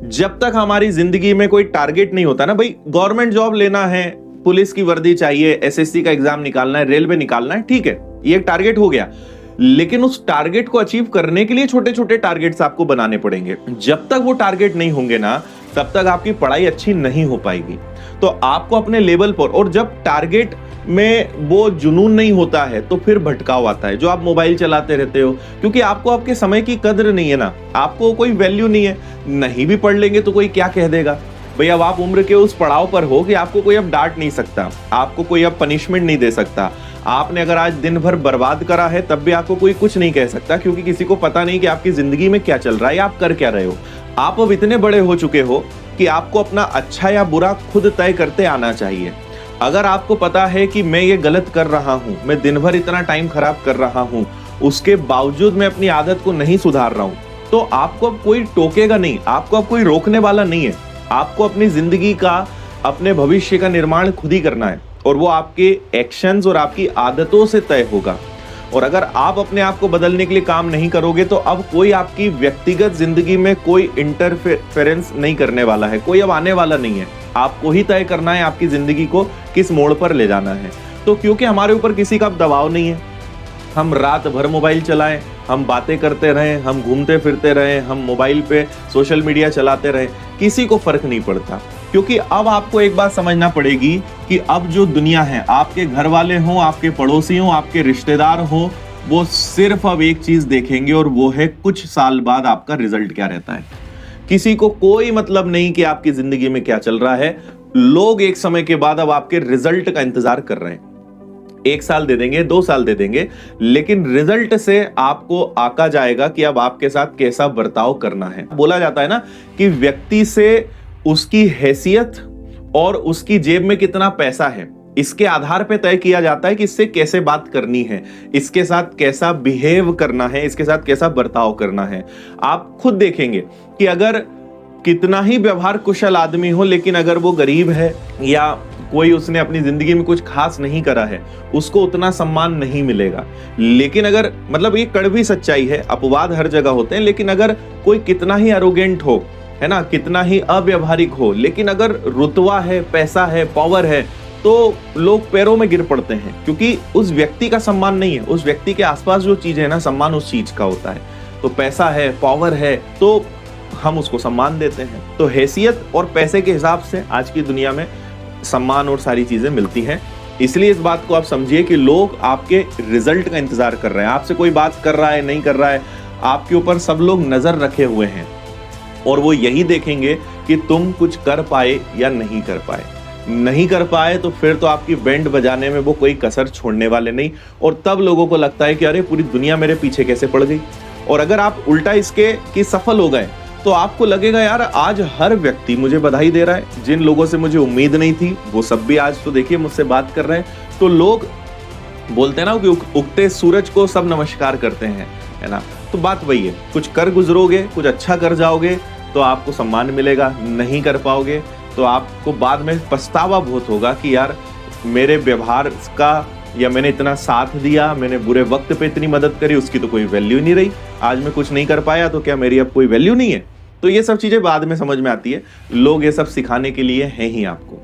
जब तक हमारी जिंदगी में कोई टारगेट नहीं होता ना भाई, गवर्नमेंट जॉब लेना है, पुलिस की वर्दी चाहिए, एसएससी का एग्जाम निकालना है, रेलवे निकालना है, ठीक है, ये एक टारगेट हो गया। लेकिन उस टारगेट को अचीव करने के लिए छोटे छोटे टारगेट्स आपको बनाने पड़ेंगे। जब तक वो टारगेट नहीं होंगे ना, तब तक आपकी पढ़ाई अच्छी नहीं हो पाएगी। तो आपको अपने लेवल पर, और जब टारगेट में वो जुनून नहीं होता है तो फिर भटकाव आता है, जो आप मोबाइल चलाते रहते हो, क्योंकि आपको आपके समय की कद्र नहीं है ना, आपको कोई वैल्यू नहीं है। नहीं भी पढ़ लेंगे तो कोई क्या कह देगा भाई। अब आप उम्र के उस पड़ाव पर हो कि आपको कोई अब डांट नहीं सकता, आपको कोई अब पनिशमेंट नहीं दे सकता। आपने अगर आज दिन भर बर्बाद करा है तब भी आपको कोई कुछ नहीं कह सकता, क्योंकि किसी को पता नहीं कि आपकी जिंदगी में क्या चल रहा है या आप कर क्या रहे हो। आप अब इतने बड़े हो चुके हो कि आपको अपना अच्छा या बुरा खुद तय करते आना चाहिए। अगर आपको पता है कि मैं ये गलत कर रहा हूं, मैं दिन भर इतना टाइम खराब कर रहा हूं, उसके बावजूद मैं अपनी आदत को नहीं सुधार रहा हूं, तो आपको अब कोई टोकेगा नहीं, आपको अब कोई रोकने वाला नहीं है। आपको अपनी जिंदगी का, अपने भविष्य का निर्माण खुद ही करना है, और वो आपके एक्शंस और आपकी आदतों से तय होगा। और अगर आप अपने आप को बदलने के लिए काम नहीं करोगे तो अब कोई आपकी व्यक्तिगत जिंदगी में कोई इंटरफेरेंस नहीं करने वाला है, कोई अब आने वाला नहीं है। आपको ही तय करना है आपकी जिंदगी को किस मोड़ पर ले जाना है। तो क्योंकि हमारे ऊपर किसी का दबाव नहीं है, हम रात भर मोबाइल चलाएं, हम बातें करते रहें, हम घूमते फिरते रहें, हम मोबाइल पे सोशल मीडिया चलाते रहें, किसी को फर्क नहीं पड़ता। क्योंकि अब आपको एक बात समझना पड़ेगी कि अब जो दुनिया है, आपके घर वाले हों, आपके पड़ोसी हों, आपके रिश्तेदार हों, वो सिर्फ अब एक चीज देखेंगे, और वो है कुछ साल बाद आपका रिजल्ट क्या रहता है। किसी को कोई मतलब नहीं कि आपकी जिंदगी में क्या चल रहा है। लोग एक समय के बाद अब आपके रिजल्ट का इंतजार कर रहे हैं। 1 साल दे देंगे, 2 साल दे देंगे, लेकिन रिजल्ट से आपको आका जाएगा कि अब आपके साथ कैसा बर्ताव करना है। बोला जाता है ना कि व्यक्ति से उसकी हैसियत और उसकी जेब में कितना पैसा है, इसके आधार पे तय किया जाता है कि इससे कैसे बात करनी है, इसके साथ कैसा बिहेव करना है, इसके साथ कैसा बर्ताव करना है। आप खुद देखेंगे कि अगर कितना ही व्यवहार कुशल आदमी हो, लेकिन अगर वो गरीब है या कोई उसने अपनी जिंदगी में कुछ खास नहीं करा है, उसको उतना सम्मान नहीं मिलेगा। लेकिन अगर, मतलब ये कड़वी सच्चाई है, अपवाद हर जगह होते हैं, लेकिन अगर कोई कितना ही एरोगेंट हो, है ना, कितना ही अव्यवहारिक हो, लेकिन अगर रुतबा है, पैसा है, पावर है, तो लोग पैरों में गिर पड़ते हैं, क्योंकि उस व्यक्ति का सम्मान नहीं है। उस व्यक्ति के आसपास जो चीज है ना, सम्मान उस चीज का होता है। तो पैसा है, पावर है, तो हम उसको सम्मान देते हैं। तो हैसियत और पैसे के हिसाब से आज की दुनिया में सम्मान और सारी चीजें मिलती हैं। इसलिए इस बात को आप समझिए कि लोग आपके रिजल्ट का इंतजार कर रहे हैं। आपसे कोई बात कर रहा है, नहीं कर रहा है, आपके ऊपर सब लोग नजर रखे हुए हैं, और वो यही देखेंगे कि तुम कुछ कर पाए या नहीं कर पाए। नहीं कर पाए तो फिर तो आपकी बैंड बजाने में वो कोई कसर छोड़ने वाले नहीं, और तब लोगों को लगता है कि अरे पूरी दुनिया मेरे पीछे कैसे पड़ गई। और अगर आप उल्टा इसके कि सफल हो गए, तो आपको लगेगा यार आज हर व्यक्ति मुझे बधाई दे रहा है। जिन लोगों से मुझे उम्मीद नहीं थी, वो सब भी आज तो देखिए मुझसे बात कर रहे हैं। तो लोग बोलते हैं ना कि उगते सूरज को सब नमस्कार करते हैं, है ना। तो बात वही है, कुछ कर गुजरोगे, कुछ अच्छा कर जाओगे तो आपको सम्मान मिलेगा। नहीं कर पाओगे तो आपको बाद में पछतावा बहुत होगा कि यार मेरे व्यवहार का, या मैंने इतना साथ दिया, मैंने बुरे वक्त पे इतनी मदद करी, उसकी तो कोई वैल्यू नहीं रही। आज मैं कुछ नहीं कर पाया तो क्या मेरी अब कोई वैल्यू नहीं है। तो ये सब चीजें बाद में समझ में आती है। लोग ये सब सिखाने के लिए हैं ही आपको।